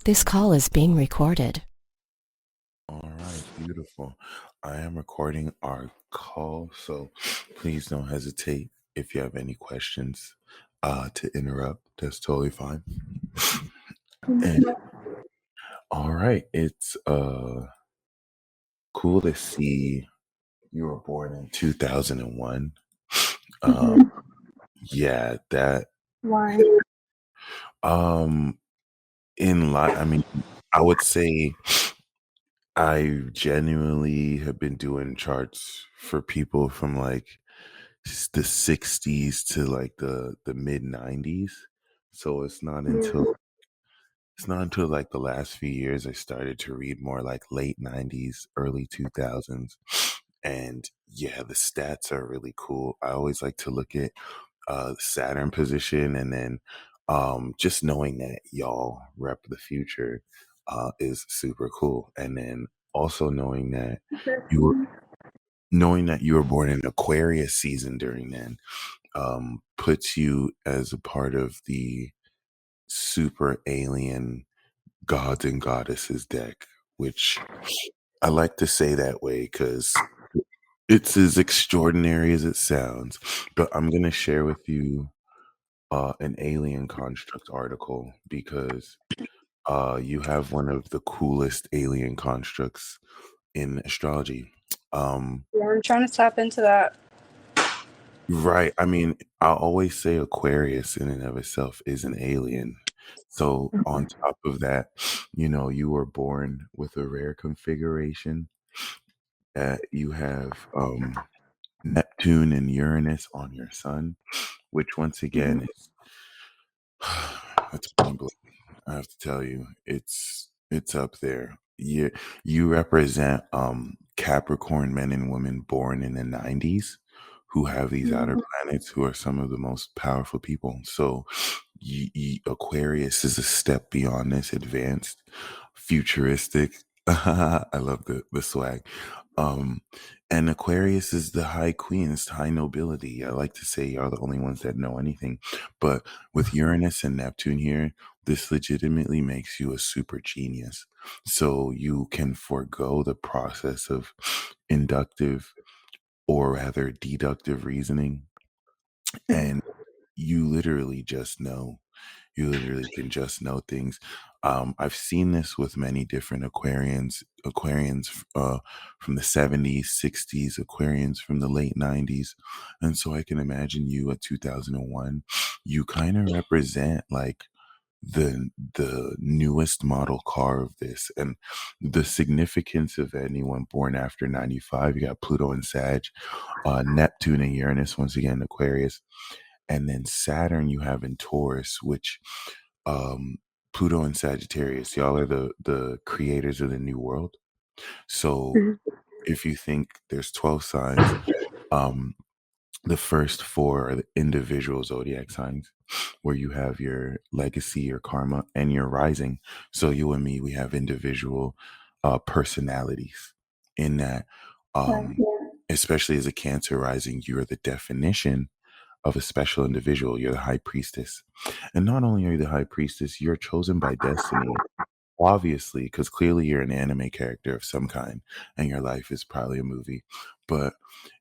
This call is being recorded. All right, beautiful. I am recording our call, so please don't hesitate if you have any questions to interrupt. That's totally fine. And all right, it's cool to see you were born in 2001. Um Mhm. yeah, that Why? um I mean, I would say I genuinely have been doing charts for people from like the 60s to like the mid 90s. So Mm. it's not until like the last few years I started to read more like late 90s, early 2000s. And yeah, the stats are really cool. I always like to look at Saturn position, and then just knowing that y'all rep the future is super cool. And then also you were knowing that you were born in Aquarius season during then puts you as a part of the super alien gods and goddesses deck, which I like to say that way because it's as extraordinary as it sounds. But I'm going to share with you an alien construct article because you have one of the coolest alien constructs in astrology. Um, Yeah, I'm trying to tap into that. right. I mean, I always say Aquarius in and of itself is an alien. So on top of that, you were born with a rare configuration that you have Neptune and Uranus on your sun, which once again Mhm. is that's mind blowing. I have to tell you, it's up there. You represent Capricorn men and women born in the 90s who have these outer Mhm. planets who are some of the most powerful people. So Aquarius is a step beyond this, advanced, futuristic. I love the swag. Um, and Aquarius is the high queen, it's high nobility. I like to say y'all the only ones that know anything. But with Uranus and Neptune here, this legitimately makes you a super genius. So you can forego the process of inductive or rather deductive reasoning, and you literally just know. You literally can just know things. I've seen this with many different Aquarians from the 70s, 60s, Aquarians from the late 90s. And so I can imagine you at 2001. You kind of represent like the newest model car of this, and the significance of anyone born after 95. You got Pluto and Sag, Neptune and Uranus, once again Aquarius, and then Saturn you have in Taurus, which um Pluto and Sagittarius, y'all are the creators of the new world. So Mhm. if you think there's 12 signs, um the first four are the individual zodiac signs where you have your legacy, your karma, and your rising. So you and me, we have individual personalities in that, Right. um, especially as a Cancer rising, you are the definition of a special individual. You're the high priestess. And not only are you the high priestess, you're chosen by destiny, obviously, because clearly you're an anime character of some kind, and your life is probably a movie. But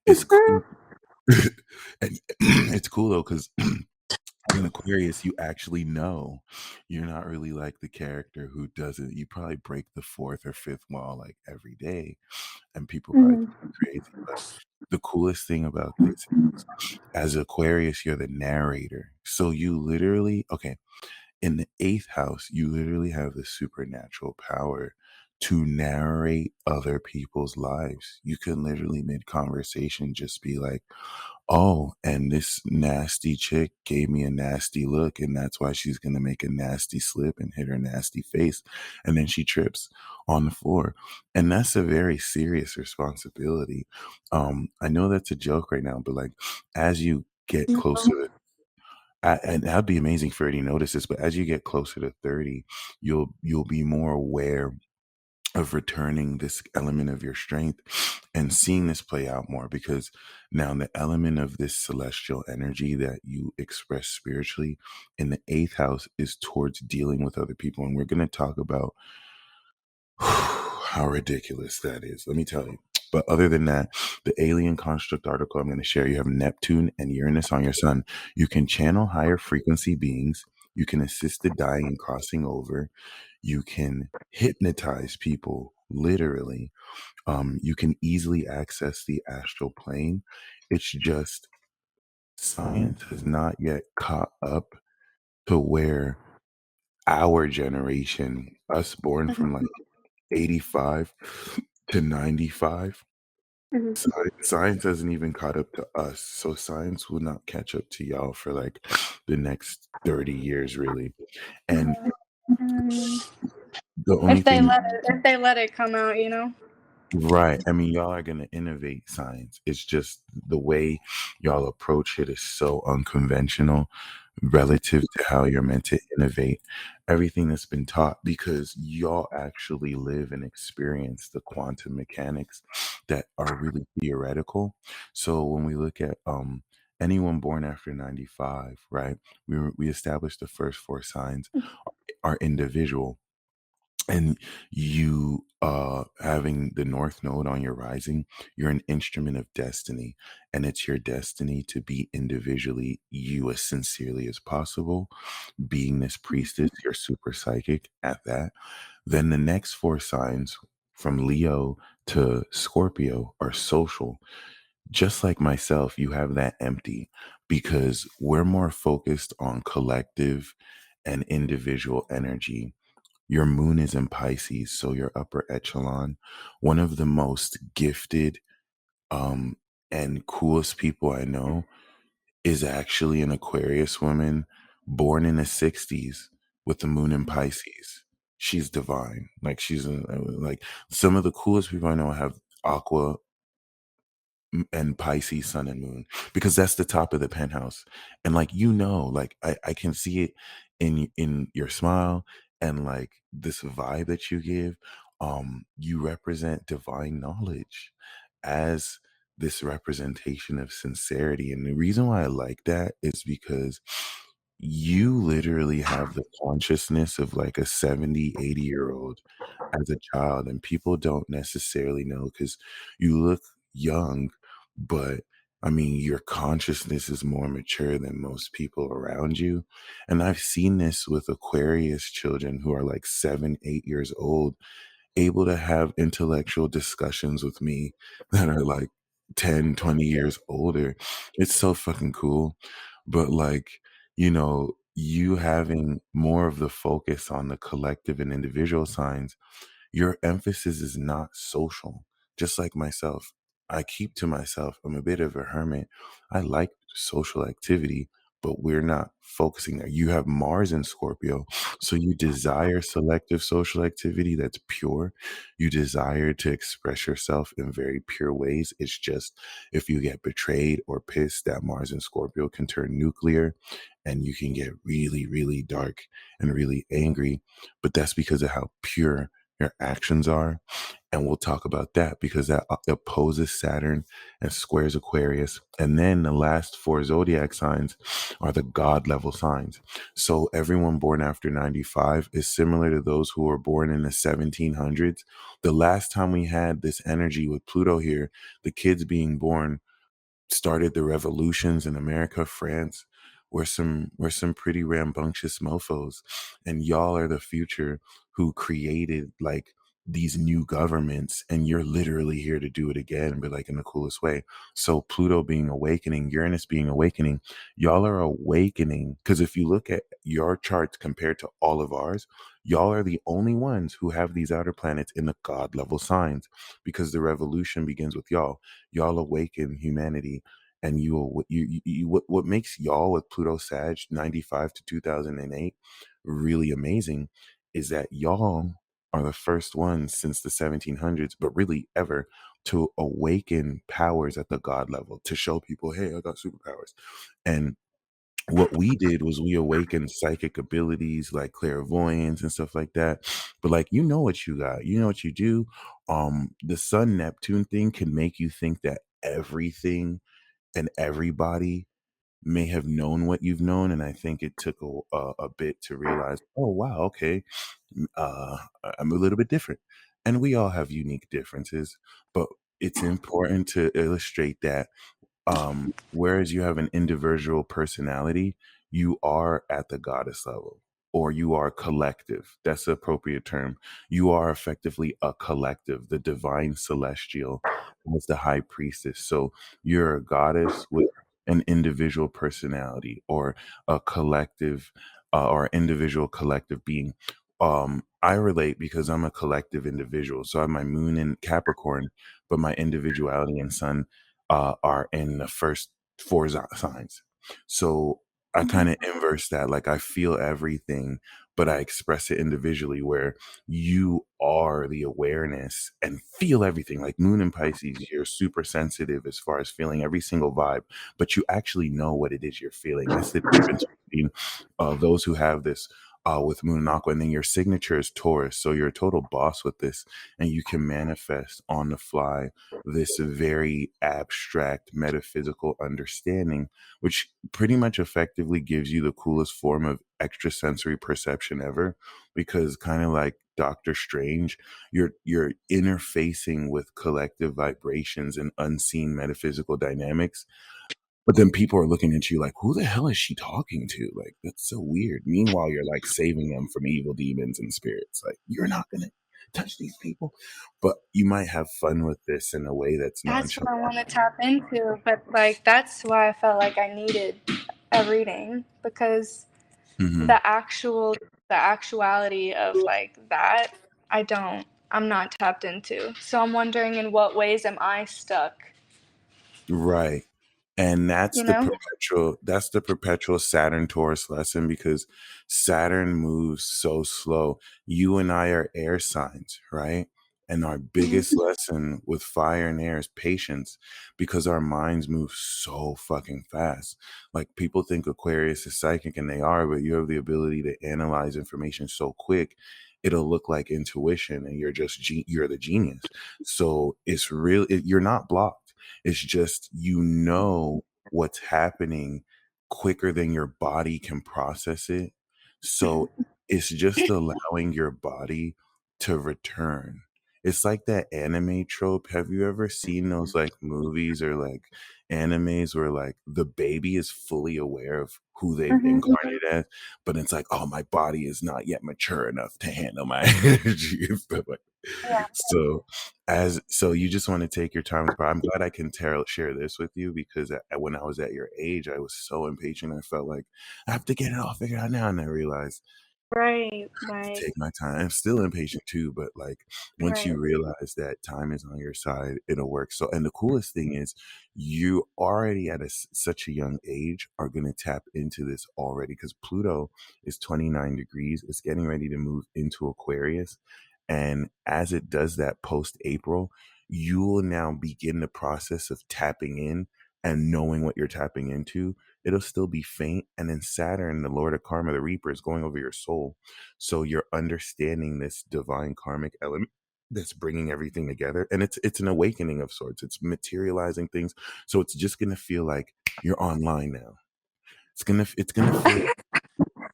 it's cool. And it's cool though, because in Aquarius, you actually know you're not really like the character who doesn't. You probably break the fourth or fifth wall like every day, and people probably think Mhm. you're crazy. But the coolest thing about this is, as Aquarius, you're the narrator. So you literally, okay, in the eighth house, you literally have the supernatural power to narrate other people's lives. You can literally mid conversation just be like, oh, and this nasty chick gave me a nasty look, and that's why she's gonna make a nasty slip and hit her nasty face, and then she trips on the floor. And that's a very serious responsibility. I know that's a joke right now, but like as you get closer to and that'd be amazing for her to notice this, but as you get closer to 30, you'll be more aware of returning this element of your strength and seeing this play out more, because now the element of this celestial energy that you express spiritually in the eighth house is towards dealing with other people. And we're going to talk about how ridiculous that is. Let me tell you. But other than that, the alien construct article I'm going to share, you have Neptune and Uranus on your sun. You can channel higher frequency beings. You can assist the dying and crossing over. You can hypnotize people, literally. You can easily access the astral plane. It's just science has not yet caught up to where our generation, us born from like 85 to 95, Mhm. science hasn't even caught up to us. So science will not catch up to y'all for like the next 30 years, really. And Mm. the only thing, If they let it come out, you know. right, I mean, y'all are going to innovate science. It's just the way y'all approach it is so unconventional relative to how you're meant to innovate everything that's been taught, because y'all actually live and experience the quantum mechanics that are really theoretical. So when we look at anyone born after 95, right, we established the first four signs are individual. And you having the north node on your rising, you're an instrument of destiny, and it's your destiny to be individually you as sincerely as possible, being this priestess. You're super psychic at that. Then the next four signs from Leo to Scorpio are social. Just like myself, you have that empty, because we're more focused on collective and individual energy. Your moon is in Pisces, so your upper echelon. One of the most gifted um, and coolest people I know is actually an Aquarius woman born in the 60s with the moon in Pisces. She's divine. Like like some of the coolest people I know have aqua and Pisces sun and moon, because that's the top of the penthouse. And like, like I can see it in your smile and like this vibe that you give. You represent divine knowledge as this representation of sincerity. And the reason why I like that is because you literally have the consciousness of like a 70, 80-year old as a child, and people don't necessarily know because you look young, but I mean, your consciousness is more mature than most people around you. And I've seen this with Aquarius children who are like 7, 8 years old, able to have intellectual discussions with me that are like 10, 20 years older. It's so fucking cool. But like, you having more of the focus on the collective and individual signs, your emphasis is not social. Just like myself, I keep to myself. I'm a bit of a hermit. I like social activity, but we're not focusing there. You have Mars in Scorpio, so you desire selective social activity that's pure. You desire to express yourself in very pure ways. It's just if you get betrayed or pissed, that Mars in Scorpio can turn nuclear and you can get really, really dark and really angry. But that's because of how pure your actions are. And we'll talk about that because that opposes Saturn and squares Aquarius. And then the last four zodiac signs are the God level signs. So everyone born after 95 is similar to those who were born in the 1700s. The last time we had this energy with Pluto here, the kids being born started the revolutions in America, France. We're some pretty rambunctious mofos, and y'all are the future who created like these new governments, and you're literally here to do it again, but like in the coolest way. So Pluto being awakening, Uranus being awakening, y'all are awakening, because if you look at your charts compared to all of ours, y'all are the only ones who have these outer planets in the God level signs, because the revolution begins with y'all. Y'all awaken humanity, and what makes y'all with Pluto Sag 95 to 2008 really amazing is that y'all are the first ones since the 1700s, but really ever, to awaken powers at the God level, to show people, hey, I got superpowers. And What we did was we awakened psychic abilities like clairvoyance and stuff like that. But like, you know what you got, you know what you do. The Sun Neptune thing can make you think that everything and everybody may have known what you've known, and I think it took a bit to realize, oh wow, okay, I'm a little bit different, and we all have unique differences, but it's important to illustrate that whereas you have an individual personality, you are at the goddess level, or you are collective. That's the appropriate term. You are effectively a collective, the divine celestial as the high priestess. So you're a goddess with an individual personality, or a collective, or individual collective being. I relate because I'm a collective individual. So I have my moon in Capricorn, but my individuality and sun are in the first four signs. So I kind of inverse that. Like, I feel everything, but I express it individually, where you are the awareness and feel everything. Like Moon in Pisces, you're super sensitive as far as feeling every single vibe, but you actually know what it is you're feeling. That's the difference between those who have this with Moon and Aqua. And then your signature is Taurus. So you're a total boss with this, and you can manifest on the fly this very abstract metaphysical understanding, which pretty much effectively gives you the coolest form of extrasensory perception ever. Because kind of like Doctor Strange, you're interfacing with collective vibrations and unseen metaphysical dynamics. But then people are looking at you like, who the hell is she talking to? Like, that's so weird. Meanwhile, you're like saving them from evil demons and spirits. Like, you're not going to touch these people. But you might have fun with this in a way that's That's what I nonchalant. want to tap into, but like that's why I felt like I needed a reading, because Hmm. the actuality of like that, I'm not tapped into. So I'm wondering, in what ways am I stuck, Right. And you know? that's the perpetual Saturn Taurus lesson, because Saturn moves so slow. You and I are air signs, right? And our biggest lesson with fire and air is patience, because our minds move so fucking fast. Like, people think Aquarius is psychic, and they are, but you have the ability to analyze information so quick. It'll look like intuition, and you're just you're the genius. So it's real. You're not blocked. It's just, you know what's happening quicker than your body can process it. So it's just allowing your body to return. It's like that anime trope. Have you ever seen those like movies or like animes where like the baby is fully aware of who they've Mm-hmm. incarnated as, but it's like, oh, my body is not yet mature enough to handle my energy and stuff like that. Yeah. So you just want to take your time with. I'm glad I can share this with you, because when I was at your age, I was so impatient. I felt like I have to get it all figured out now, and I realized Right, to right, take my time. I'm still impatient too, but like, once right. you realize that time is on your side, it'll work. So, and the coolest thing is, you already at such a young age are going to tap into this already, because Pluto is 29 degrees. It's getting ready to move into Aquarius. And as it does that post April, you will now begin the process of tapping in and knowing what you're tapping into. It'll still be faint. And then Saturn, the Lord of Karma, the Reaper, is going over your soul. So you're understanding this divine karmic element that's bringing everything together, and it's an awakening of sorts. It's materializing things. So it's just gonna feel like you're online now. It's gonna feel,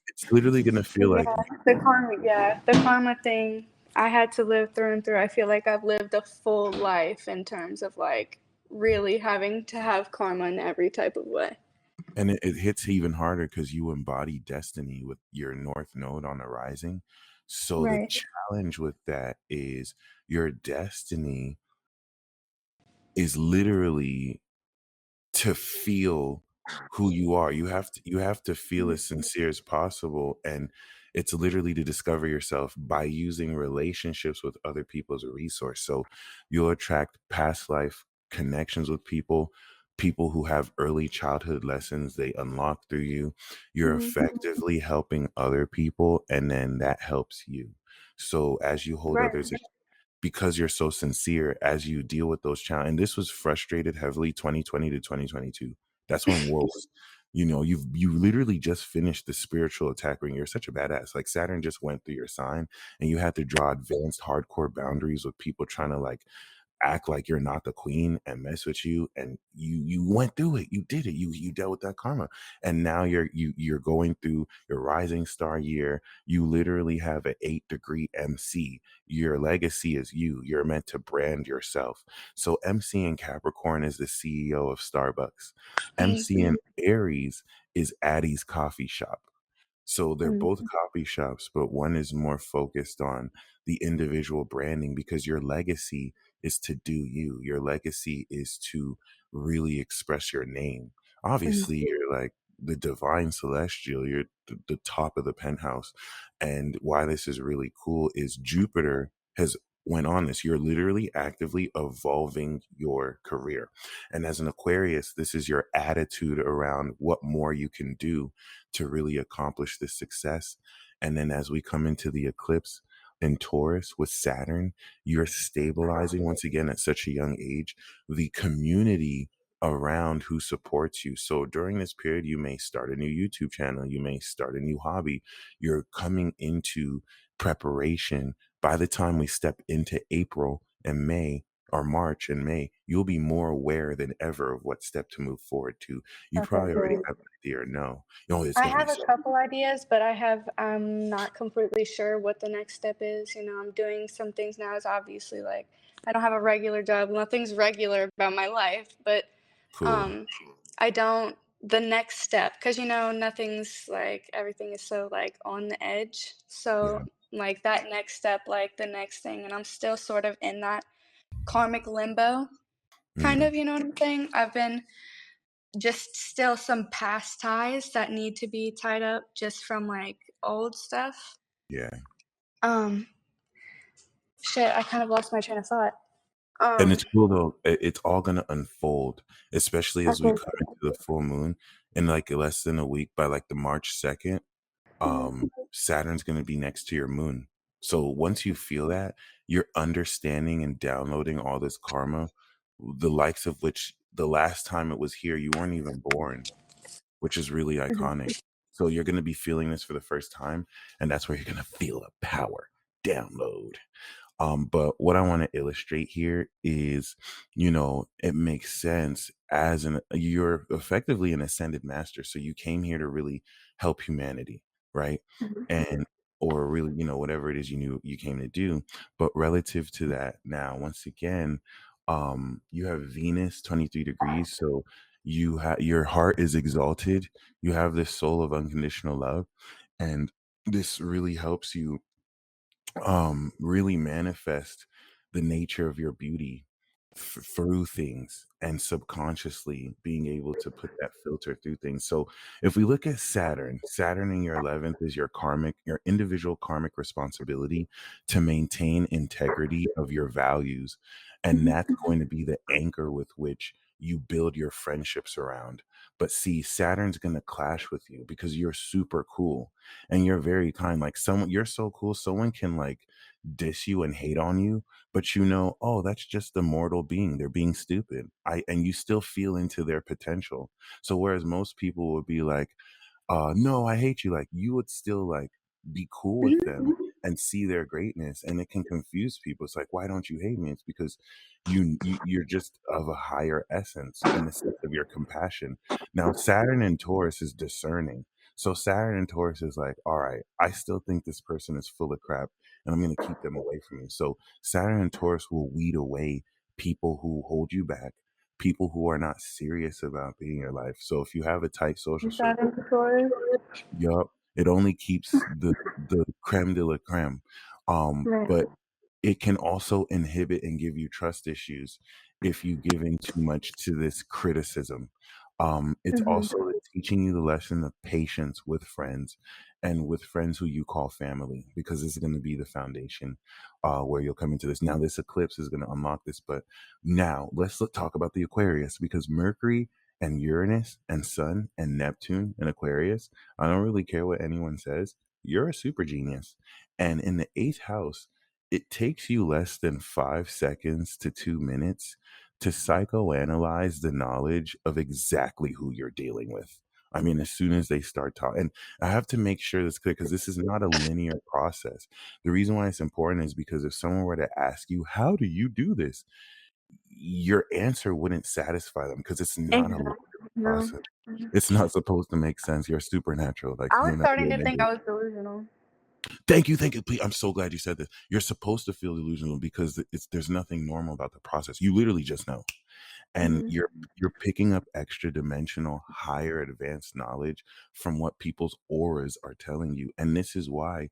it's literally gonna feel like, The karma thing I had to live through and through. I feel like I've lived a full life in terms of like really having to have karma in every type of way. and it hits even harder because you embody destiny with your North Node on the rising. So the Right. challenge with that is, your destiny is literally to feel who you are. You have to feel as sincere as possible, and it's literally to discover yourself by using relationships with other people as a resource. So you'll attract past life connections with people who have early childhood lessons they unlock through you. You're Hmm. effectively helping other people, and then that helps you. So as you hold Right. others, because you're so sincere, as you deal with those challenges. And this was frustrated heavily 2020 to 2022. That's when You literally just finished the spiritual attack ring. You're such a badass. Like Saturn just went through your sign, and you had to draw advanced hardcore boundaries with people trying to like act like you're not the queen and mess with you, and you went through it. You did it. You dealt with that karma, and now you're going through your rising star year. You literally have an 8-degree MC. Your legacy is you're meant to brand yourself. So MC in Capricorn is the CEO of Starbucks. MC in Aries is Addie's coffee shop. So they're both coffee shops, but one is more focused on the individual branding, because your legacy is to do you. Your legacy is to really express your name. Obviously, you're like the divine celestial, you're the top of the penthouse. And why this is really cool is Jupiter has went on this. You're literally actively evolving your career. And as an Aquarius, this is your attitude around what more you can do to really accomplish this success. And then as we come into the eclipse in Taurus with Saturn, you're stabilizing once again at such a young age the community around who supports you. So during this period, you may start a new YouTube channel, you may start a new hobby. You're coming into preparation. By the time we step into April and May, or March and May, you'll be more aware than ever of what step to move forward to. You Okay, probably already good. have an idea or no. Oh, it's I going to be have a so. couple ideas, but I'm not completely sure what the next step is. I'm doing some things now. Is obviously like I don't have a regular job. Nothing's regular about my life, but Cool. um, I don't. The next step, because nothing's like everything is so like on the edge. So Yeah. like that next step, like the next thing, and I'm still sort of in that karmic limbo, kind Mm, of. You know what I'm saying? I've been just still some past ties that need to be tied up just from like old stuff. yeah. Um, shit, I kind of lost my train of thought. And Um, it's cool though. It's all going to unfold, especially as we okay. come into the full moon in like less than a week. By like the March 2nd, Saturn's going to be next to your moon. So once you feel that, you're understanding and downloading all this karma, the likes of which the last time it was here, you weren't even born, which is really iconic. So you're going to be feeling this for the first time, and that's where you're going to feel a power download. But what I want to illustrate here is, it makes sense as you're effectively an ascended master. So you came here to really help humanity, right? And or really, whatever it is you knew you came to do. But relative to that, now once again, you have Venus 23 degrees. So your heart is exalted. You have this soul of unconditional love. And this really helps you really manifest the nature of your beauty through things, and subconsciously being able to put that filter through things. So if we look at Saturn in your 11th is your individual karmic responsibility to maintain integrity of your values, and that's going to be the anchor with which you build your friendships around. But see, Saturn's going to clash with you because you're super cool and you're very kind. Like someone, you're so cool, someone can like diss you and hate on you, but oh, that's just a mortal being. They're being stupid. And you still feel into their potential. So whereas most people would be like, no, I hate you, like you would still like be cool with them and see their greatness, and it can confuse people. It's like, why don't you hate me? It's because you're just of a higher essence in the sense of your compassion. Now Saturn in Taurus is discerning. So Saturn in Taurus is like, all right, I still think this person is full of crap, and I'm going to keep them away from you. So Saturn and Taurus will weed away people who hold you back, people who are not serious about being your life. So if you have a tight social circle, yup, it only keeps the creme de la creme. Right. But it can also inhibit and give you trust issues if you give in too much to this criticism. It's also teaching you the lesson of patience with friends, and with friends who you call family, because this is going to be the foundation where you'll come into this. Now, this eclipse is going to unlock this, but now let's talk about the Aquarius, because Mercury and Uranus and Sun and Neptune and Aquarius, I don't really care what anyone says, you're a super genius. And in the eighth house, it takes you less than 5 seconds to 2 minutes to psychoanalyze the knowledge of exactly who you're dealing with. I mean, as soon as they start talking, and I have to make sure that's clear because this is not a linear process. The reason why it's important is because if someone were to ask you, how do you do this? Your answer wouldn't satisfy them because it's not a Exactly. linear No. process. Mhm. It's not supposed to make sense. You're supernatural. Like I was you're not. starting You're to an think angel. I was delusional. Thank you, thank you. Please, I'm so glad you said this. You're supposed to feel delusional because there's nothing normal about the process. You literally just know, and Mhm. you're picking up extra dimensional, higher advanced knowledge from what people's auras are telling you, and this is why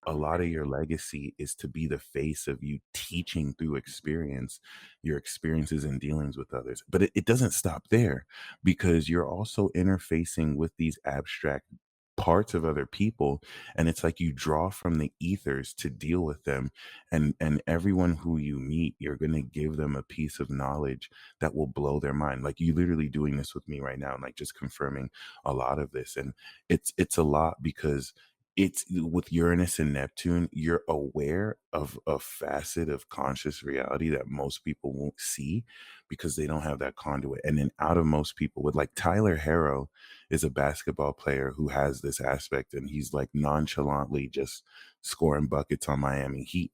a lot of your legacy is to be the face of you teaching through experience, your experiences and dealings with others. But it doesn't stop there because you're also interfacing with these abstract parts of other people, and it's like you draw from the ethers to deal with them, and everyone who you meet, you're going to give them a piece of knowledge that will blow their mind. Like you literally doing this with me right now, and like just confirming a lot of this. And it's a lot because it's with Uranus and Neptune, you're aware of a facet of conscious reality that most people won't see because they don't have that conduit. And then out of most people, with like Tyler Harrow is a basketball player who has this aspect, and he's like nonchalantly just scoring buckets on Miami Heat,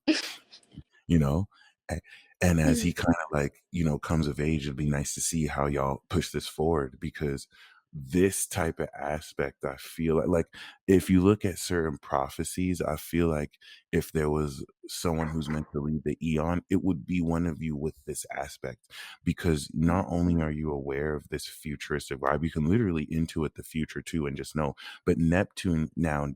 you know? A- And as he Mhm. kind of like, comes of age, it'd be nice to see how y'all push this forward because this type of aspect, I feel like if you look at certain prophecies, I feel like if there was someone who's meant to lead the eon, it would be one of you with this aspect because not only are you aware of this futuristic vibe, you can literally intuit the future too and just know. But Neptune now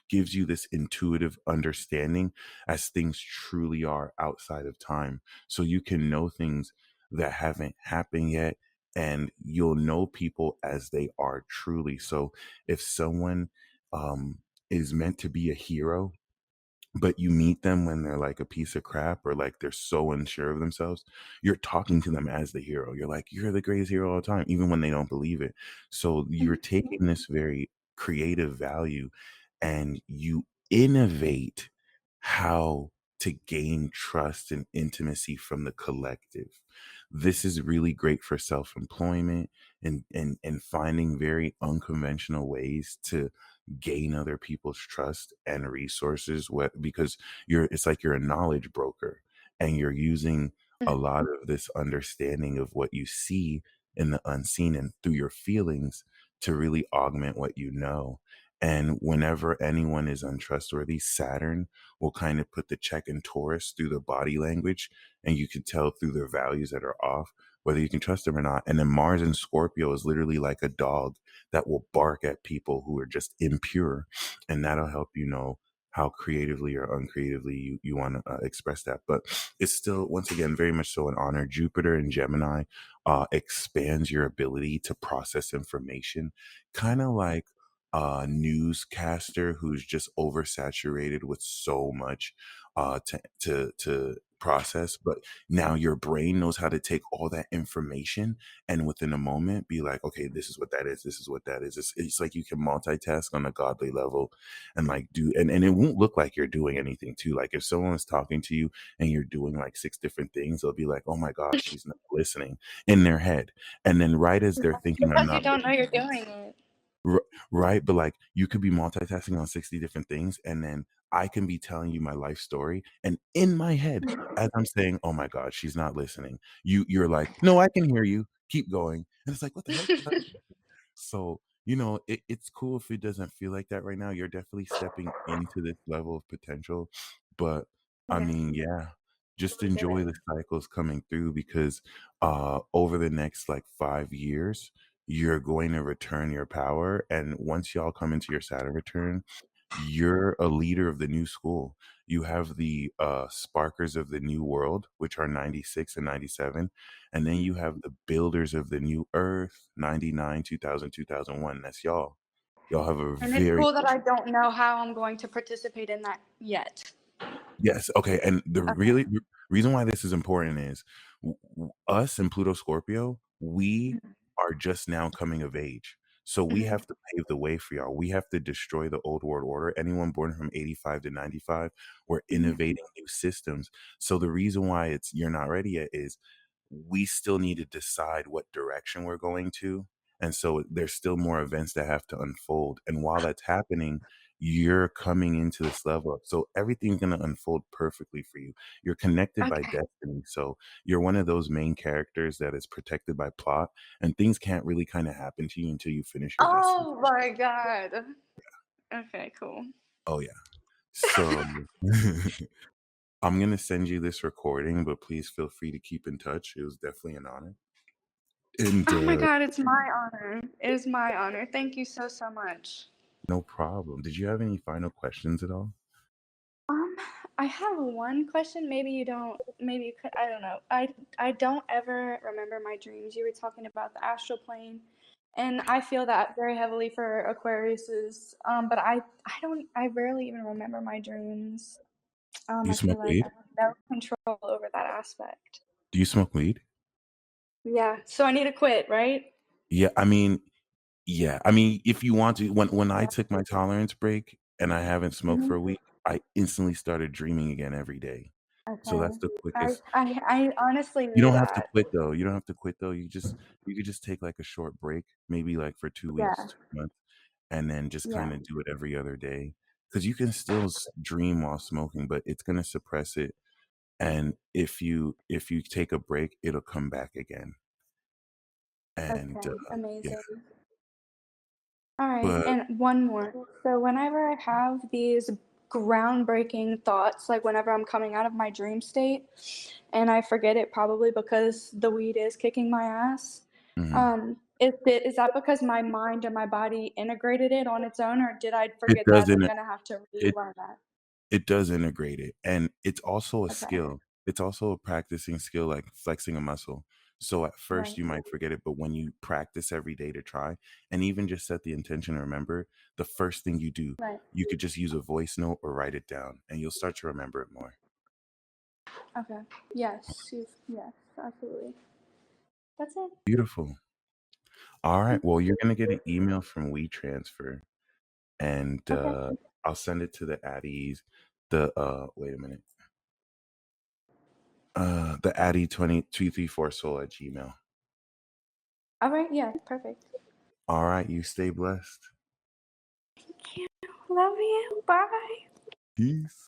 gives you this intuitive understanding as things truly are outside of time. So you can know things that haven't happened yet, and you'll know people as they are truly. So if someone is meant to be a hero, but you meet them when they're like a piece of crap or like they're so unsure of themselves, you're talking to them as the hero. You're like, you're the greatest hero all the time, even when they don't believe it. So you're taking this very creative value and you innovate how to gain trust and intimacy from the collective. This is really great for self-employment and finding very unconventional ways to gain other people's trust and resources, what because it's like you're a knowledge broker and you're using a lot of this understanding of what you see in the unseen and through your feelings to really augment what you know. And whenever anyone is untrustworthy, Saturn will kind of put the check in Taurus through the body language, and you can tell through their values that are off whether you can trust them or not. And then Mars and Scorpio is literally like a dog that will bark at people who are just impure, and that'll help you know how creatively or uncreatively you want to express that. But it's still, once again, very much so an honor. Jupiter and Gemini expands your ability to process information, kind of like a newscaster who's just oversaturated with so much to process, but now your brain knows how to take all that information and within a moment be like, okay, this is what that is, this is what that is. It's like you can multitask on a godly level and like do and it won't look like you're doing anything too. Like if someone is talking to you and you're doing like six different things, they'll be like, oh my gosh, she's not listening in their head. And then right as they're thinking, I'm Because you not don't know listening. you're doing it. R- right, but like you could be multitasking on 60 different things, and then I can be telling you my life story, and in my head, as I'm saying, "Oh my god, she's not listening," you're like, "No, I can hear you. Keep going." And it's like, "What the heck?" So, it's cool if it doesn't feel like that right now. You're definitely stepping into this level of potential. But I Okay. mean, yeah, just Really feel enjoy it. the cycles coming through because over the next like 5 years, you're going to return your power. And once y'all come into your Saturn return, you're a leader of the new school. You have the sparkers of the new world, which are 96 and 97. And then you have the builders of the new earth, 99, 2000, 2001. That's y'all. Y'all have a And it's very cool that I don't know how I'm going to participate in that yet. yes, okay, and the Okay. reason why this is important is us and Pluto Scorpio, we are just now coming of age. So we Mhm. have to pave the way for y'all. We have to destroy the old world order. Anyone born from 85 to 95, we're Mhm. innovating new systems. So the reason why you're not ready yet is we still need to decide what direction we're going to. And so there's still more events that have to unfold. And while that's happening, you're coming into this level. So everything's going to unfold perfectly for you. You're connected by Okay. destiny. So you're one of those main characters that is protected by plot, and things can't really kind of happen to you until you finish your destiny. Oh my god. Okay, cool. Oh, yeah. So I'm going to send you this recording, but please feel free to keep in touch. It was definitely an honor. And Oh my god, it's my honor. It is my honor. Thank you so, so much. no problem. Did you have any final questions at all? Um, I have one question. Maybe you don't. Maybe you could. I don't know. I don't ever remember my dreams. You were talking about the astral plane, and I feel that very heavily for Aquariuses. But I don't. I rarely even remember my dreams. Do you I feel smoke like I weed? have no control over that aspect. Do you smoke weed? Yeah. So I need to quit, right? Yeah, I mean, yeah. I mean, if you want to, when I Yeah. took my tolerance break and I haven't smoked for Mhm. a week, I instantly started dreaming again every day. So Okay. that's the I quickest. I I honestly You knew don't have to that. quit though. You don't have to quit though. You could just take like a short break, maybe like for 2 weeks, Yeah. 2 months, and then just Yeah. kind of do it every other day. Because you can still dream while smoking, but it's gonna suppress it. And if you take a break, it'll come back again. And Okay. yeah, Amazing. All right, but and one more. So whenever I have these groundbreaking thoughts, like whenever I'm coming out of my dream state and I forget it probably because the weed is kicking my ass, mhm. is that because my mind and my body integrated it on its own, or did I It forget that and I'm doesn't. gonna have to It relearn that? it does integrate it, and it's also a Okay, skill. It's also a practicing skill, like flexing a muscle. So at first right, you might forget it, but when you practice every day to try, and even just set the intention to remember, the first thing you do, right. you could just use a voice note or write it down, and you'll start to remember it more. Okay. Yes, absolutely. That's it. Beautiful. All right. Mhm. Well, you're gonna get an email from WeTransfer, and Okay. I'll send it to the Addies. The wait a minute. The Addie 2234 soul at Gmail. All right. Yeah. Perfect. All right. You stay blessed. Thank you. Love you. Bye. Peace.